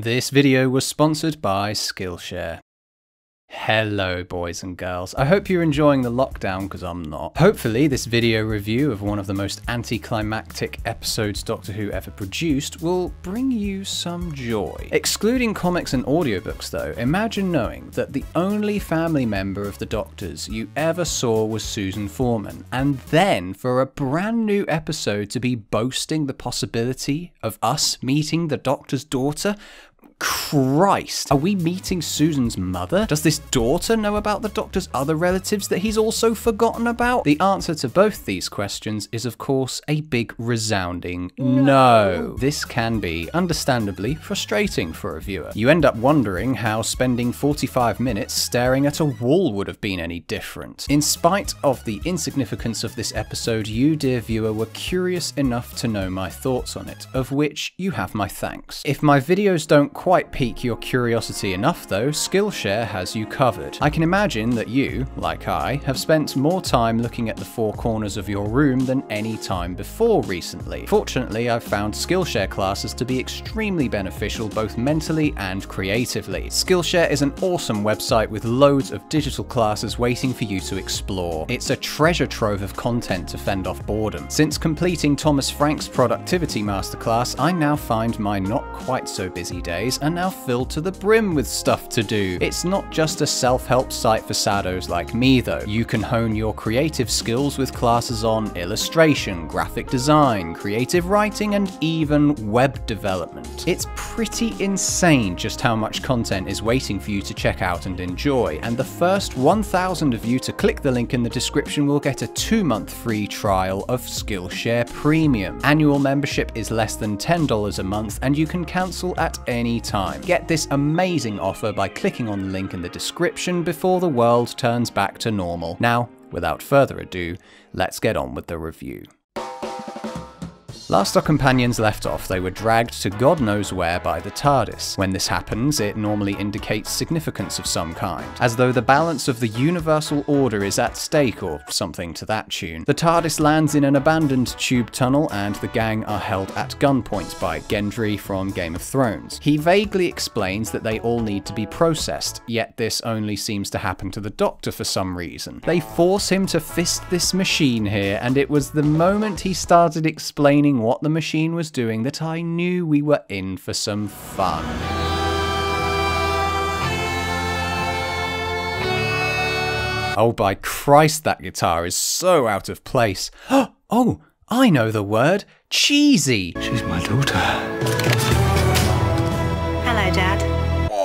This video was sponsored by Skillshare. Hello boys and girls, I hope you're enjoying the lockdown because I'm not. Hopefully this video review of one of the most anticlimactic episodes Doctor Who ever produced will bring you some joy. Excluding comics and audiobooks though, imagine knowing that the only family member of the Doctor's you ever saw was Susan Foreman, and then for a brand new episode to be boasting the possibility of us meeting the Doctor's daughter. Christ, are we meeting Susan's mother? Does this daughter know about the Doctor's other relatives that he's also forgotten about? The answer to both these questions is of course a big resounding no. This can be, understandably, frustrating for a viewer. You end up wondering how spending 45 minutes staring at a wall would have been any different. In spite of the insignificance of this episode, you, dear viewer, were curious enough to know my thoughts on it, of which you have my thanks. If my videos don't quite pique your curiosity enough though, Skillshare has you covered. I can imagine that you, like I, have spent more time looking at the four corners of your room than any time before recently. Fortunately, I've found Skillshare classes to be extremely beneficial both mentally and creatively. Skillshare is an awesome website with loads of digital classes waiting for you to explore. It's a treasure trove of content to fend off boredom. Since completing Thomas Frank's productivity masterclass, I now find my not quite so busy days are now filled to the brim with stuff to do. It's not just a self-help site for saddos like me though. You can hone your creative skills with classes on illustration, graphic design, creative writing, and even web development. It's pretty insane just how much content is waiting for you to check out and enjoy, and the first 1,000 of you to click the link in the description will get a 2-month free trial of Skillshare Premium. Annual membership is less than $10 a month, and you can cancel at any time. Get this amazing offer by clicking on the link in the description before the world turns back to normal. Now, without further ado, let's get on with the review. Last our companions left off, they were dragged to God knows where by the TARDIS. When this happens, it normally indicates significance of some kind, as though the balance of the universal order is at stake or something to that tune. The TARDIS lands in an abandoned tube tunnel and the gang are held at gunpoint by Gendry from Game of Thrones. He vaguely explains that they all need to be processed, yet this only seems to happen to the Doctor for some reason. They force him to fist this machine here, and it was the moment he started explaining what the machine was doing that I knew we were in for some fun. Oh, by Christ, that guitar is so out of place. Oh, I know the word. Cheesy. She's my daughter. Hello, Dad.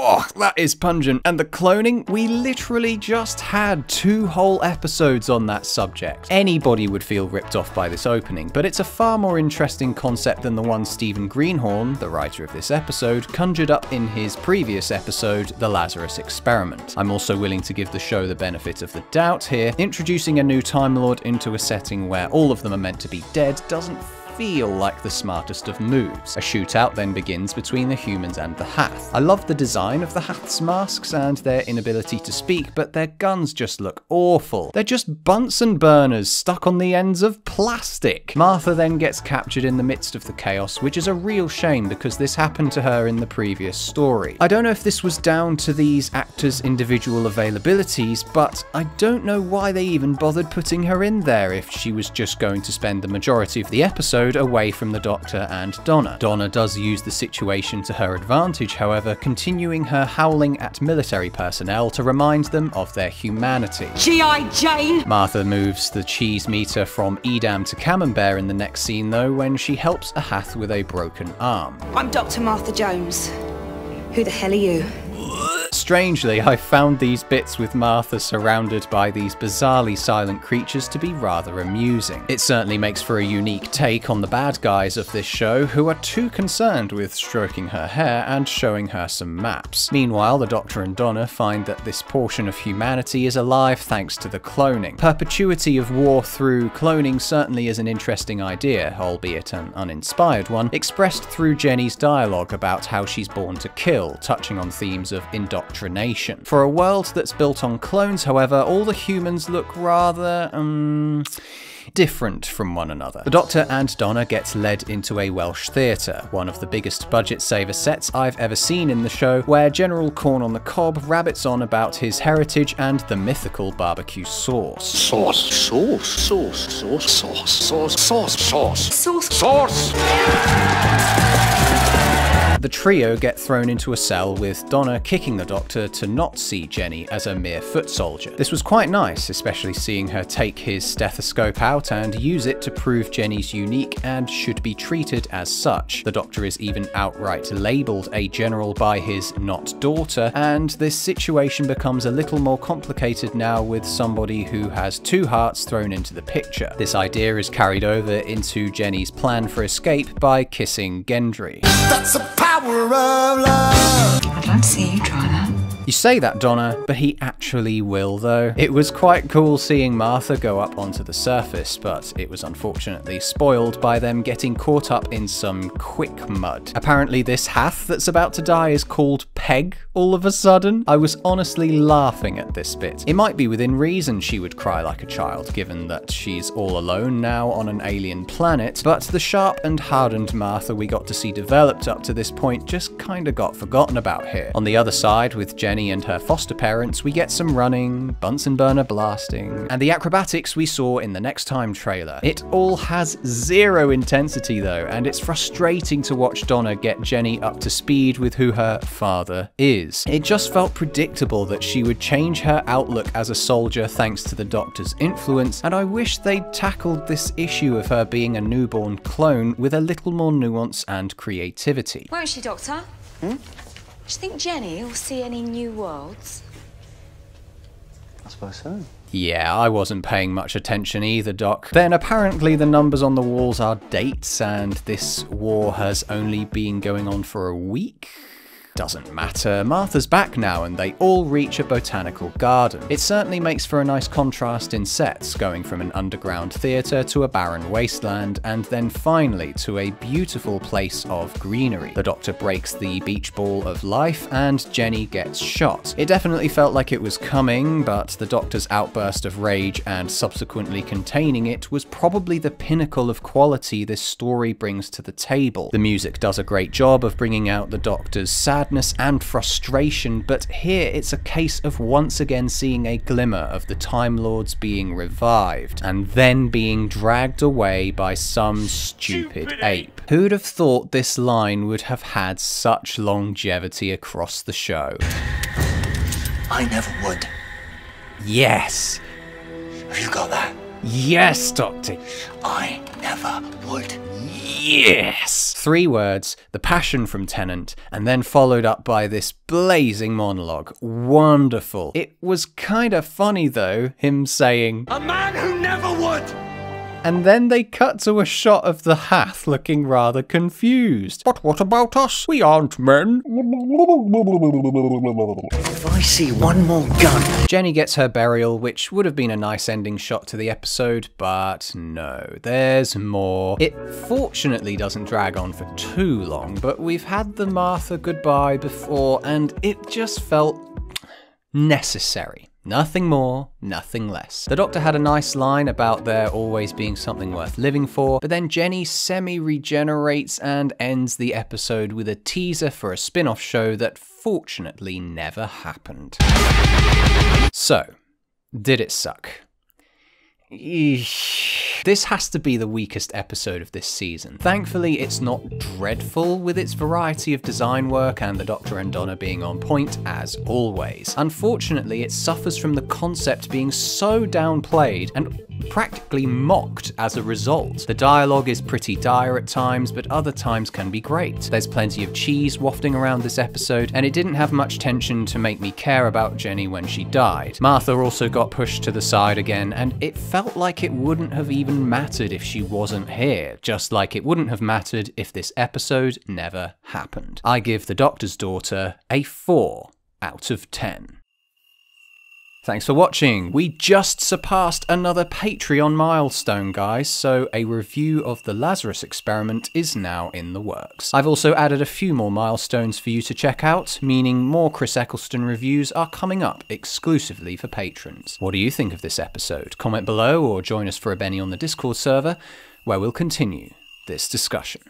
Oh, that is pungent. And the cloning? We literally just had 2 whole episodes on that subject. Anybody would feel ripped off by this opening, but it's a far more interesting concept than the one Stephen Greenhorn, the writer of this episode, conjured up in his previous episode, The Lazarus Experiment. I'm also willing to give the show the benefit of the doubt here. Introducing a new Time Lord into a setting where all of them are meant to be dead doesn't feel like the smartest of moves. A shootout then begins between the humans and the Hath. I love the design of the Hath's masks and their inability to speak, but their guns just look awful. They're just Bunsen burners stuck on the ends of plastic. Martha then gets captured in the midst of the chaos, which is a real shame because this happened to her in the previous story. I don't know if this was down to these actors' individual availabilities, but I don't know why they even bothered putting her in there if she was just going to spend the majority of the episode away from the Doctor and Donna. Donna does use the situation to her advantage, however, continuing her howling at military personnel to remind them of their humanity. G.I. Jane! Martha moves the cheese meter from Edam to Camembert in the next scene though, when she helps a Hath with a broken arm. I'm Dr. Martha Jones. Who the hell are you? Strangely, I found these bits with Martha surrounded by these bizarrely silent creatures to be rather amusing. It certainly makes for a unique take on the bad guys of this show, who are too concerned with stroking her hair and showing her some maps. Meanwhile, the Doctor and Donna find that this portion of humanity is alive thanks to the cloning. Perpetuity of war through cloning certainly is an interesting idea, albeit an uninspired one, expressed through Jenny's dialogue about how she's born to kill, touching on themes of indoctrination. For a world that's built on clones, however, all the humans look rather, different from one another. The Doctor and Donna get led into a Welsh theatre, one of the biggest budget saver sets I've ever seen in the show, where General Corn on the Cob rabbits on about his heritage and the mythical barbecue sauce. Sauce. The trio get thrown into a cell with Donna kicking the Doctor to not see Jenny as a mere foot soldier. This was quite nice, especially seeing her take his stethoscope out and use it to prove Jenny's unique and should be treated as such. The Doctor is even outright labelled a general by his not daughter, and this situation becomes a little more complicated now with somebody who has two hearts thrown into the picture. This idea is carried over into Jenny's plan for escape by kissing Gendry. That's the power of love. I'd like to see you try that. You say that, Donna, but he actually will though. It was quite cool seeing Martha go up onto the surface, but it was unfortunately spoiled by them getting caught up in some quick mud. Apparently this Hath that's about to die is called Peg all of a sudden. I was honestly laughing at this bit. It might be within reason she would cry like a child, given that she's all alone now on an alien planet, but the sharp and hardened Martha we got to see developed up to this point just kinda got forgotten about here. On the other side, with Jenny and her foster parents, we get some running, Bunsen burner blasting, and the acrobatics we saw in the Next Time trailer. It all has zero intensity though, and it's frustrating to watch Donna get Jenny up to speed with who her father is. It just felt predictable that she would change her outlook as a soldier thanks to the Doctor's influence, and I wish they'd tackled this issue of her being a newborn clone with a little more nuance and creativity. Won't she, Doctor? Do you think Jenny will see any new worlds? I suppose so. Yeah, I wasn't paying much attention either, Doc. Then apparently the numbers on the walls are dates, and this war has only been going on for a week? Doesn't matter, Martha's back now and they all reach a botanical garden. It certainly makes for a nice contrast in sets, going from an underground theatre to a barren wasteland, and then finally to a beautiful place of greenery. The Doctor breaks the beach ball of life and Jenny gets shot. It definitely felt like it was coming, but the Doctor's outburst of rage and subsequently containing it was probably the pinnacle of quality this story brings to the table. The music does a great job of bringing out the Doctor's sadness and frustration, but here it's a case of once again seeing a glimmer of the Time Lords being revived, and then being dragged away by some stupid ape. Who'd have thought this line would have had such longevity across the show? I never would. Yes! Have you got that? Yes, Doctor! I never would. Yes! 3 words, the passion from Tennant, and then followed up by this blazing monologue. Wonderful. It was kinda funny though, him saying, A man who never would! and then they cut to a shot of the Hath looking rather confused. But what about us? We aren't men. If I see one more gun. Jenny gets her burial, which would have been a nice ending shot to the episode, but no, there's more. It fortunately doesn't drag on for too long, but we've had the Martha goodbye before, and it just felt necessary. Nothing more, nothing less. The Doctor had a nice line about there always being something worth living for, but then Jenny semi-regenerates and ends the episode with a teaser for a spin-off show that fortunately never happened. So, did it suck? Eesh. This has to be the weakest episode of this season. Thankfully, it's not dreadful with its variety of design work and the Doctor and Donna being on point as always. Unfortunately, it suffers from the concept being so downplayed and practically mocked as a result. The dialogue is pretty dire at times, but other times can be great. There's plenty of cheese wafting around this episode, and it didn't have much tension to make me care about Jenny when she died. Martha also got pushed to the side again, and it felt like it wouldn't have even mattered if she wasn't here, just like it wouldn't have mattered if this episode never happened. I give The Doctor's Daughter a 4 out of 10. Thanks for watching. We just surpassed another Patreon milestone, guys, so a review of the Lazarus Experiment is now in the works. I've also added a few more milestones for you to check out, meaning more Chris Eccleston reviews are coming up exclusively for patrons. What do you think of this episode? Comment below or join us for a Benny on the Discord server, where we'll continue this discussion.